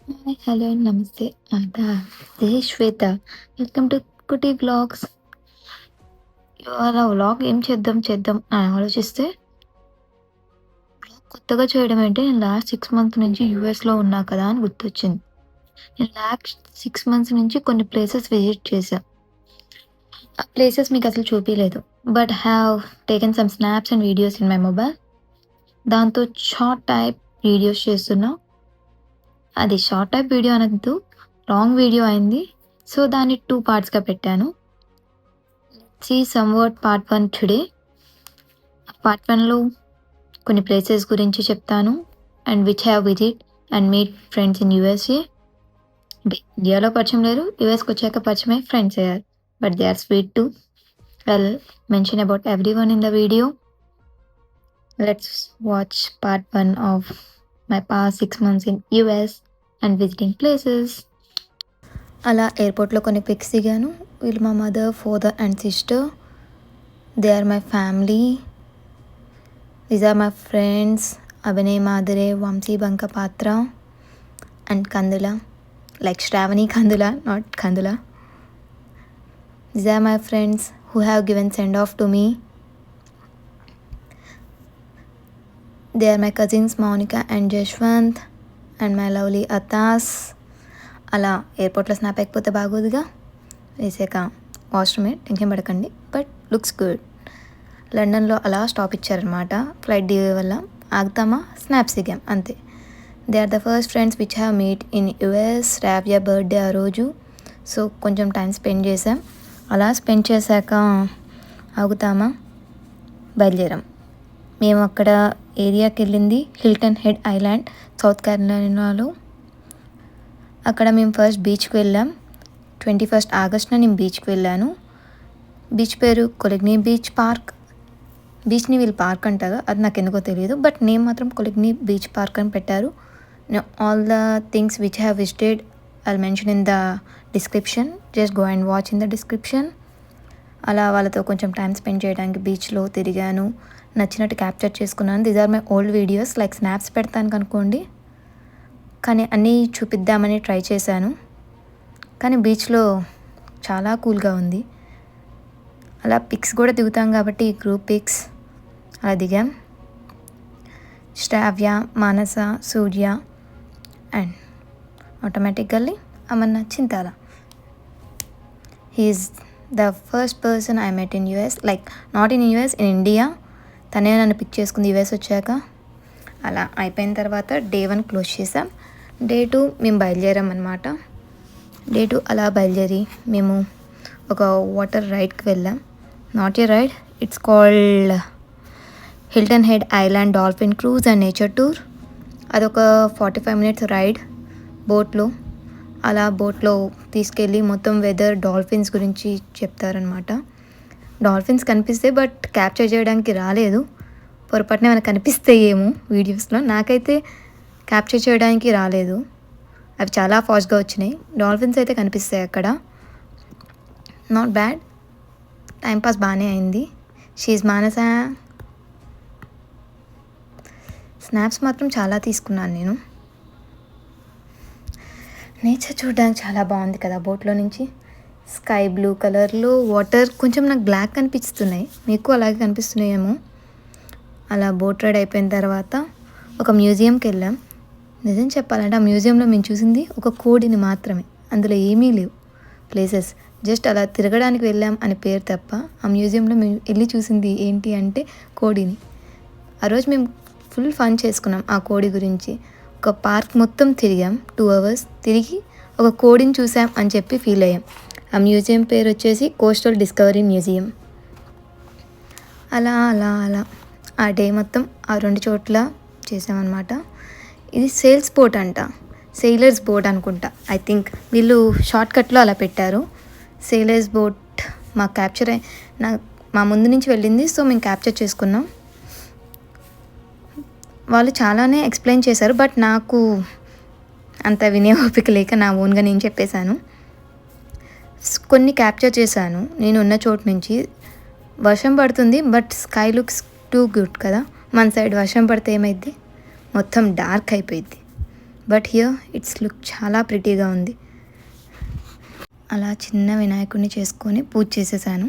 Hi, hello, నమస్తే, ఆదాబ్. This is Shweta. Welcome to cutie vlogs. ఇవాళ వ్లాగ్ ఏం చేద్దాం అని ఆలోచిస్తే, కొత్తగా చేయడం ఏంటి, నేను లాస్ట్ 6 మంత్స్ నుంచి యూఎస్‌లో ఉన్నా కదా అని గుర్తొచ్చింది. నేను లాస్ట్ 6 మంత్స్ నుంచి కొన్ని ప్లేసెస్ విజిట్ చేశా. ఆ ప్లేసెస్ మీకసలు చూపియలేదు. But have taken some snaps and videos in my mobile. దాంతో షార్ట్ టైప్ వీడియోస్ చేస్తున్నా. అది షార్ట్ టైప్ వీడియో అనొద్దు, లాంగ్ వీడియో అయింది. సో, దాన్ని 2 పార్ట్స్‌గా పెట్టాను. See somewhat part 1 today. Part 1లో కొన్ని ప్లేసెస్ గురించి చెప్తాను. And which have visit and made friends in USA. అంటే ఇండియాలో పరిచయం లేరు, యూఎస్కి వచ్చాక పరిచయమై ఫ్రెండ్స్ అయ్యారు. But they are sweet too. Well mention about every one in the video. Let's watch part 1 of my past 6 months in US and visiting places. అలా ఎయిర్పోర్ట్లో కొన్ని పిక్స్ దిగాను. వీళ్ళు మా mother, father and sister. They are my family. These are my friends Abhinay Madare, Vamshi Bankapatra and Kandula. Like Shravani Kandula, not Kandula. These are my friends who have given send off to me. They are my cousins Monica and Jashwant and my lovely Atas. అలా ఎయిర్పోర్ట్లో snap అయిపోతే బాగోదుగా, వేసాక వాష్రూమే, tension పడకండి. But looks good. లండన్లో అలా stop ఇచ్చారనమాట. Flight దిగే వల్ల ఆగుతామా, స్నాప్స్ దిగాం అంతే. They are the first friends which have meet in US. Ravya birthday ఆ రోజు. సో కొంచెం టైం స్పెండ్ చేసాం. అలా స్పెండ్ చేశాక ఆగుతామా, బయలుదేరాం. మేము అక్కడ ఏరియాకి వెళ్ళింది హిల్టన్ హెడ్ ఐలాండ్, సౌత్ కేరళలో. అక్కడ మేము ఫస్ట్ బీచ్కి వెళ్ళాం. 21 ఆగస్టున నేను బీచ్కి వెళ్ళాను. బీచ్ పేరు కొలిగ్నీ బీచ్ పార్క్. బీచ్ని వీళ్ళు పార్క్ అంటారు, అది నాకు ఎందుకో తెలియదు. బట్ నేమ్ మాత్రం కొలిగ్నీ బీచ్ పార్క్ అని పెట్టారు. All the things which have visited I'll mention in the description. Just go and watch in the description. అలా వాళ్ళతో కొంచెం టైం స్పెండ్ చేయడానికి బీచ్లో తిరిగాను. నచ్చినట్టు క్యాప్చర్ చేసుకున్నాను. These are my old videos. Like snaps పెడతాను కనుకోండి, కానీ అన్నీ చూపిద్దామని ట్రై చేశాను. కానీ బీచ్లో చాలా కూల్గా ఉంది. అలా పిక్స్ కూడా దిగుతాం కాబట్టి గ్రూప్ పిక్స్ అలా దిగాం. Shravya, Manasa, Surya and automatically Amanna Chintala. He is the first person I met in US, like not in US, in India. తనే నన్ను పిక్ చేసుకుంది యూఎస్ వచ్చాక. అలా అయిపోయిన తర్వాత డే 1 క్లోజ్ చేసాం. డే 2 మేము బయలుదేరాం అనమాట. డే 2 అలా బయలుదేరి మేము ఒక వాటర్ రైడ్కి వెళ్ళాం. Not a ride, it's called Hilton Head Island dolphin cruise and nature tour. అదొక 45 మినిట్స్ రైడ్ బోట్లో. అలా బోట్లో తీసుకెళ్ళి మొత్తం వెదర్, డాల్ఫిన్స్ గురించి చెప్తారనమాట. డాల్ఫిన్స్ కనిపిస్తే బట్ క్యాప్చర్ చేయడానికి రాలేదు. పొరపాటున మనకు కనిపిస్తాయేమో వీడియోస్లో. నాకైతే క్యాప్చర్ చేయడానికి రాలేదు. అవి చాలా ఫాస్ట్గా వచ్చినాయి. డాల్ఫిన్స్ అయితే కనిపిస్తాయి అక్కడ. నాట్ బ్యాడ్, టైంపాస్ బాగానే అయింది. షీజ్ మానస. స్నాప్స్ మాత్రం చాలా తీసుకున్నాను నేను. నేచర్ చూడడానికి చాలా బాగుంది కదా బోట్లో నుంచి. స్కై బ్లూ కలర్లో వాటర్ కొంచెం నాకు బ్లాక్ కనిపిస్తున్నాయి, మీకు అలాగే కనిపిస్తున్నాయేమో. అలా బోట్ రైడ్ అయిపోయిన తర్వాత ఒక మ్యూజియంకి వెళ్ళాం. నిజం చెప్పాలంటే ఆ మ్యూజియంలో మేము చూసింది ఒక కోడిని మాత్రమే. అందులో ఏమీ లేవు ప్లేసెస్. జస్ట్ అలా తిరగడానికి వెళ్ళాం అనే పేరు తప్ప ఆ మ్యూజియంలో మేము వెళ్ళి చూసింది ఏంటి అంటే కోడిని. ఆ రోజు మేము ఫుల్ ఫన్ చేసుకున్నాం ఆ కోడి గురించి. ఒక పార్క్ మొత్తం తిరిగాం, 2 hours తిరిగి ఒక కోడిని చూసాం అని చెప్పి ఫీల్ అయ్యాం. ఆ మ్యూజియం పేరు వచ్చేసి కోస్టల్ డిస్కవరీ మ్యూజియం. అలా అలా అలా ఆ డే మొత్తం ఆ 2 చోట్ల చేసామన్నమాట. ఇది సేల్స్ బోట్ అంట, సెయిలర్స్ బోట్ అనుకుంటా. ఐ థింక్ వీళ్ళు షార్ట్కట్లో అలా పెట్టారు. సేలర్స్ బోట్ మాకు క్యాప్చర్ మా ముందు నుంచి వెళ్ళింది, సో మేము క్యాప్చర్ చేసుకున్నాం. వాళ్ళు చాలానే ఎక్స్ప్లెయిన్ చేశారు, బట్ నాకు అంత వినే ఓపిక లేక నా ఓన్గా నేను చెప్పేశాను. కొన్ని క్యాప్చర్ చేశాను నేను ఉన్న చోటు నుంచి. వర్షం పడుతుంది but sky looks too good కదా. మన సైడ్ వర్షం పడితే ఏమైద్ది, మొత్తం డార్క్ అయిపోయింది. బట్ హియర్ ఇట్స్ లుక్ చాలా ప్రిటీగా ఉంది. అలా చిన్న వినాయకుడిని చేసుకొని పూజ చేసేసాను.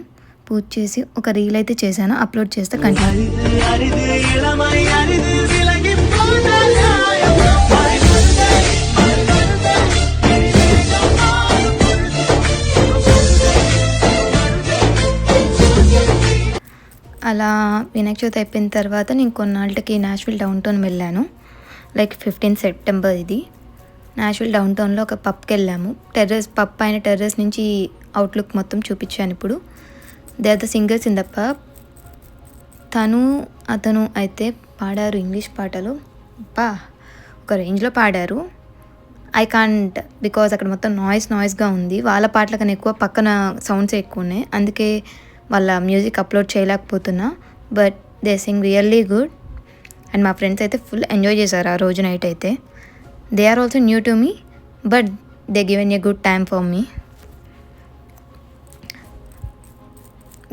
పూజ చేసి ఒక రీల్ అయితే చేశాను, అప్లోడ్ చేస్తే కంటిన్యూ. అలా వినాయక చవితి అయిపోయిన తర్వాత నేను కొన్నాళ్ళకి నాష్విల్ డౌన్ టౌన్ వెళ్ళాను. లైక్ 15 సెప్టెంబర్ ఇది. నాష్విల్ డౌన్ టౌన్లో ఒక పబ్కి వెళ్ళాము. పబ్ పైన టెర్రస్ నుంచి అవుట్లుక్ మొత్తం చూపించాను. ఇప్పుడు they are the singers in the pub. అతను అయితే పాడారు ఇంగ్లీష్ పాటలు. ఒక రేంజ్లో పాడారు. ఐ కాంట్, బికాజ్ అక్కడ మొత్తం నాయిస్గా ఉంది. వాళ్ళ పాటల కన్నా ఎక్కువ పక్కన సౌండ్స్ ఎక్కువ ఉన్నాయి, అందుకే వాళ్ళ మ్యూజిక్ అప్లోడ్ చేయలేకపోతున్నా. But they sing really good. And మా ఫ్రెండ్స్ అయితే ఫుల్ ఎంజాయ్ చేశారు ఆ రోజు నైట్ అయితే. They are also new to me, but they given a good time for me.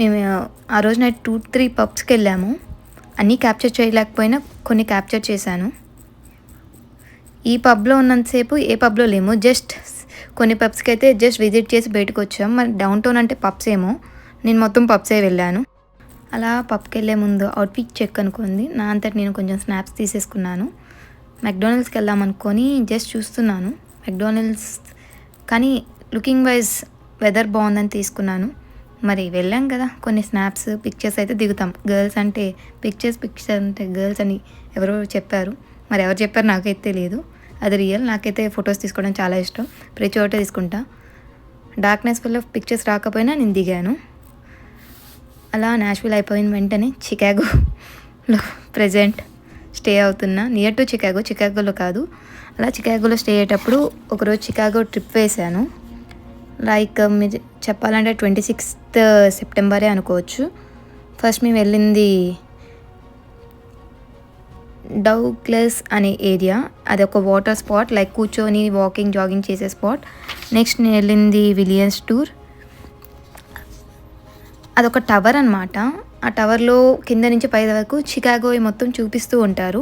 మేము ఆ రోజు నైట్ 2-3 పబ్స్కి వెళ్ళాము. అన్నీ క్యాప్చర్ చేయలేకపోయినా కొన్ని క్యాప్చర్ చేశాను. ఈ పబ్లో ఉన్నంతసేపు ఏ పబ్లో లేము. జస్ట్ కొన్ని పబ్స్కి అయితే జస్ట్ విజిట్ చేసి బయటకు వచ్చాం. మరి డౌన్ టౌన్ అంటే పబ్స్ ఏమో, నేను మొత్తం పబ్సే వెళ్ళాను. అలా పబ్కి వెళ్ళే ముందు అవుట్ఫిట్ చెక్ అనుకుంది. నా అంతటి నేను కొంచెం స్నాప్స్ తీసేసుకున్నాను. మెక్డొనాల్డ్స్కి వెళ్దాం అనుకొని జస్ట్ చూస్తున్నాను మెక్డొనాల్డ్స్, కానీ లుకింగ్ వైజ్ వెదర్ బాగుందని తీసుకున్నాను. మరి వెళ్ళాం కదా, కొన్ని స్నాప్స్ పిక్చర్స్ అయితే దిగుతాం. గర్ల్స్ అంటే పిక్చర్స్ అంటే గర్ల్స్ అని ఎవరో చెప్పారు. మరి ఎవరు చెప్పారు నాకైతే తెలియదు, అది రియల్. నాకైతే ఫొటోస్ తీసుకోవడం చాలా ఇష్టం, ప్రతి చోట తీసుకుంటా. డార్క్నెస్ వల్ల పిక్చర్స్ రాకపోయినా నేను దిగాను. అలా నాష్విల్ అయిపోయిన వెంటనే చికాగోలో ప్రజెంట్ స్టే అవుతున్నా. నియర్ టు చికాగోలో కాదు. అలా చికాగోలో స్టే అయ్యేటప్పుడు ఒకరోజు చికాగో ట్రిప్ వేశాను. లైక్ మీరు చెప్పాలంటే 26th సెప్టెంబరే అనుకోవచ్చు. ఫస్ట్ మేము వెళ్ళింది డౌగ్లస్ అనే ఏరియా. అది ఒక వాటర్ స్పాట్, లైక్ కూర్చొని జాగింగ్ చేసే స్పాట్. నెక్స్ట్ నేను వెళ్ళింది విలియన్స్ టూర్. అదొక టవర్ అనమాట. ఆ టవర్లో కింద నుంచి పై వరకు చికాగో మొత్తం చూపిస్తూ ఉంటారు.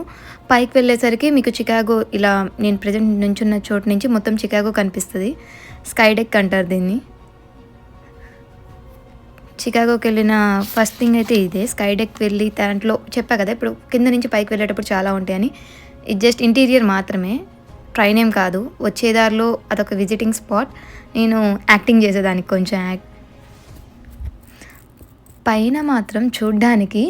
పైకి వెళ్ళేసరికి మీకు చికాగో ఇలా నేను ప్రజెంట్ నుంచున్న చోటు నుంచి మొత్తం చికాగో కనిపిస్తుంది. స్కై డెక్ అంటారు దీన్ని. చికాగోకి వెళ్ళిన ఫస్ట్ థింగ్ అయితే ఇదే, స్కై డెక్ వెళ్ళి దాంట్లో చెప్పా కదా ఇప్పుడు కింద నుంచి పైకి వెళ్ళేటప్పుడు చాలా ఉంటాయని. ఇది జస్ట్ ఇంటీరియర్ మాత్రమే, ట్రైన్ ఏం కాదు. వచ్చేదారిలో అదొక విజిటింగ్ స్పాట్. నేను యాక్టింగ్ చేసేదానికి కొంచెం పైన మాత్రం చూడ్డానికి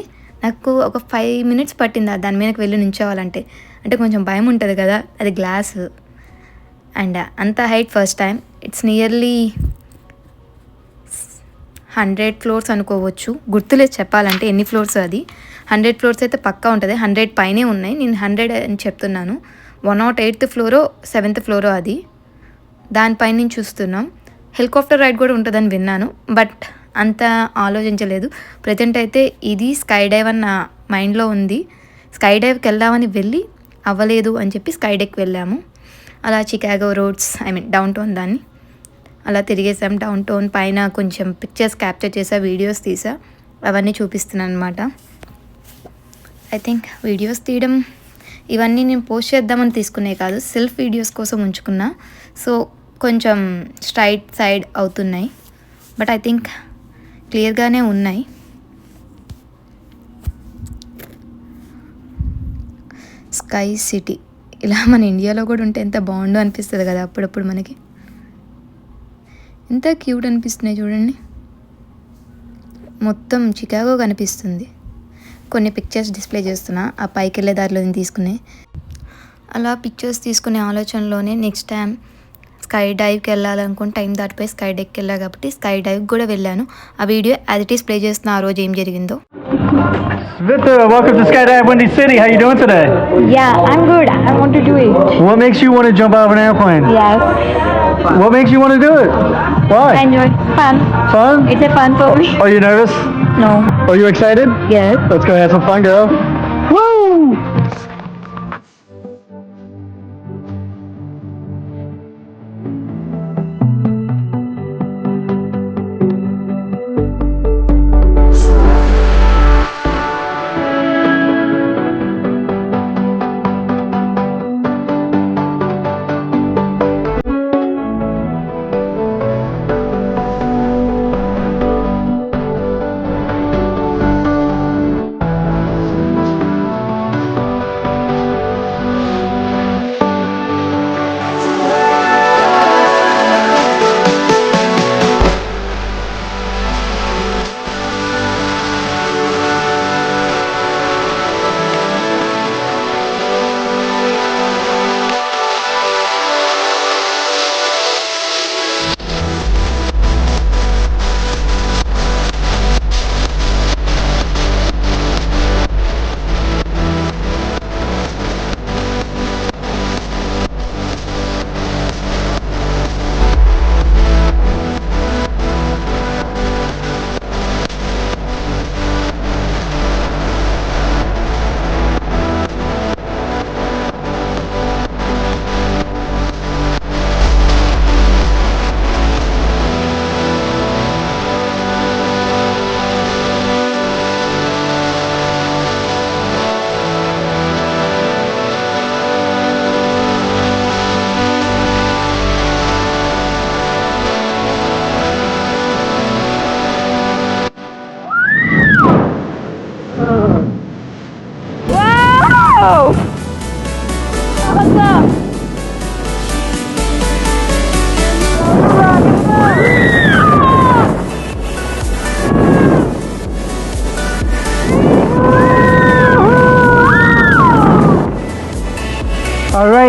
నాకు ఒక 5 minutes పట్టింది దాని మీదకి వెళ్ళి నించోవాలంటే. అంటే కొంచెం భయం ఉంటుంది కదా, అది గ్లాస్ అండ్ అంత height first time. It's nearly 100 floors అనుకోవచ్చు, గుర్తులేదు చెప్పాలంటే ఎన్ని ఫ్లోర్స్. అది 100 floors అయితే పక్కా ఉంటుంది. 100 పైనే ఉన్నాయి, నేను 100 అని చెప్తున్నాను. 108th floor 7th floor అది. దానిపైన నుంచి చూస్తున్నాం. హెలికాప్టర్ రైడ్ కూడా ఉంటుందని విన్నాను, బట్ అంత ఆలోచించలేదు. ప్రజెంట్ అయితే ఇది స్కై డైవ్ అన్న మైండ్లో ఉంది. స్కై డైవ్కి వెళ్దామని వెళ్ళి అవ్వలేదు అని చెప్పి స్కై డెక్ వెళ్ళాము. అలా చికాగో రోడ్స్, డౌన్ టౌన్ దాన్ని అలా తిరిగేసాం. డౌన్ టౌన్ పైన కొంచెం పిక్చర్స్ క్యాప్చర్ చేసా, వీడియోస్ తీసా, అవన్నీ చూపిస్తున్నాను అనమాట. ఐ థింక్ వీడియోస్ తీయడం ఇవన్నీ నేను పోస్ట్ చేద్దామని తీసుకునే కాదు, సెల్ఫ్ వీడియోస్ కోసం ఉంచుకున్నా. సో కొంచెం స్ట్రైట్ సైడ్ అవుతున్నాయి, బట్ ఐ థింక్ క్లియర్గానే ఉన్నాయి. స్కై సిటీ ఇలా మన ఇండియాలో కూడా ఉంటే ఎంత బాగుండో అనిపిస్తుంది కదా అప్పుడప్పుడు మనకి. ఎంత క్యూట్ అనిపిస్తున్నాయి చూడండి. మొత్తం చికాగో కనిపిస్తుంది. కొన్ని పిక్చర్స్ డిస్ప్లే చేస్తున్నా, ఆ పైకి వెళ్ళే దారిలో తీసుకునే. అలా పిక్చర్స్ తీసుకునే ఆలోచనలోనే నెక్స్ట్ టైం స్కై డైవ్కి వెళ్ళాలనుకుని టైం దాటిపోయి స్కై డెక్కి వెళ్ళా కాబట్టి స్కై డైవ్కి కూడా వెళ్ళాను. ఆ video as it is play చేస్తున్నా ఆ రోజు ఏం జరిగిందో. Svita, welcome to Skydive Windy City. How you doing today? Yeah, I'm good. I want to do it. What makes you want to jump out of an airplane? Yes. What makes you want to do it? Why? Enjoy. Fun. Fun? It's a fun for me. Are you nervous? No. Are you excited? Yes. Let's go have some fun, girl. Woo!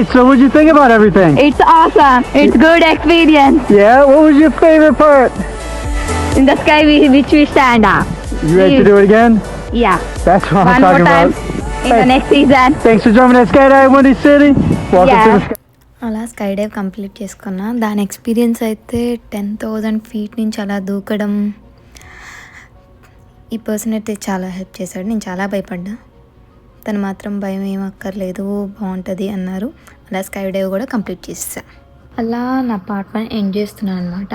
Nice. So what'd you think about everything? It's awesome. It's good experience. Yeah. What was your favorite part? In the sky which we stand up. You ready to do it again? Yeah. That's what I'm One more talking time about. in the next season. Thanks for joining us, Skydive Windy City. Welcome to the Yeah. sky. అలా sky dive complete చేసుకున్నా. దాని experience అయితే 10,000 feet నుంచి అలా దూకడం. ఈ person అయితే చాలా హెల్ప్ చేశాడు. నేను చాలా భయపడ్డా, తను మాత్రం భయం ఏం అక్కర్లేదు బాగుంటుంది అన్నారు. అలా స్కై డైవ్ కూడా కంప్లీట్ చేసేసా. అలా నా పార్ట్ 1 ఎండ్ చేస్తున్నాను అనమాట.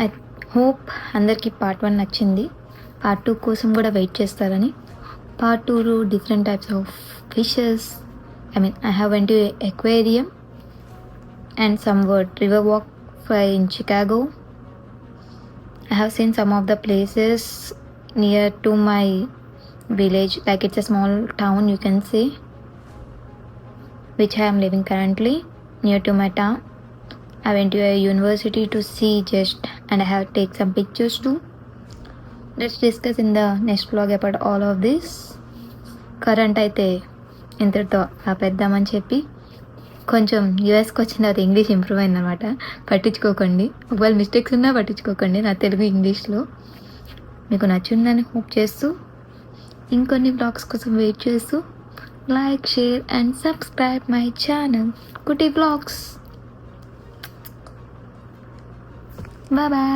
ఐ హోప్ అందరికీ పార్ట్ 1 నచ్చింది. పార్ట్ 2 కోసం కూడా వెయిట్ చేస్తారని. Part 2 different types of fishes, I have went to aquarium and somewhat river walk in Chicago. I have seen some of the places near to my village, like it's a small town you can say, which I am living currently near to my town. I went to a university to see just, and I have take some pictures too. Let's discuss in the next vlog about all of this. Current అయితే ఇంతటితో ఆపేద్దామని చెప్పి కొంచెం యూఎస్కి వచ్చిన తర్వాత English improve అయిందనమాట. పట్టించుకోకండి, ఒకవేళ mistakes ఉన్నా పట్టించుకోకండి. నా తెలుగు ఇంగ్లీష్లో మీకు నచ్చిందని హోప్ చేస్తూ, ఇంకొన్ని బ్లాగ్స్ కోసం వెయిట్ చేస్తూ, like, share and subscribe my channel Kutty vlogs. Bye bye.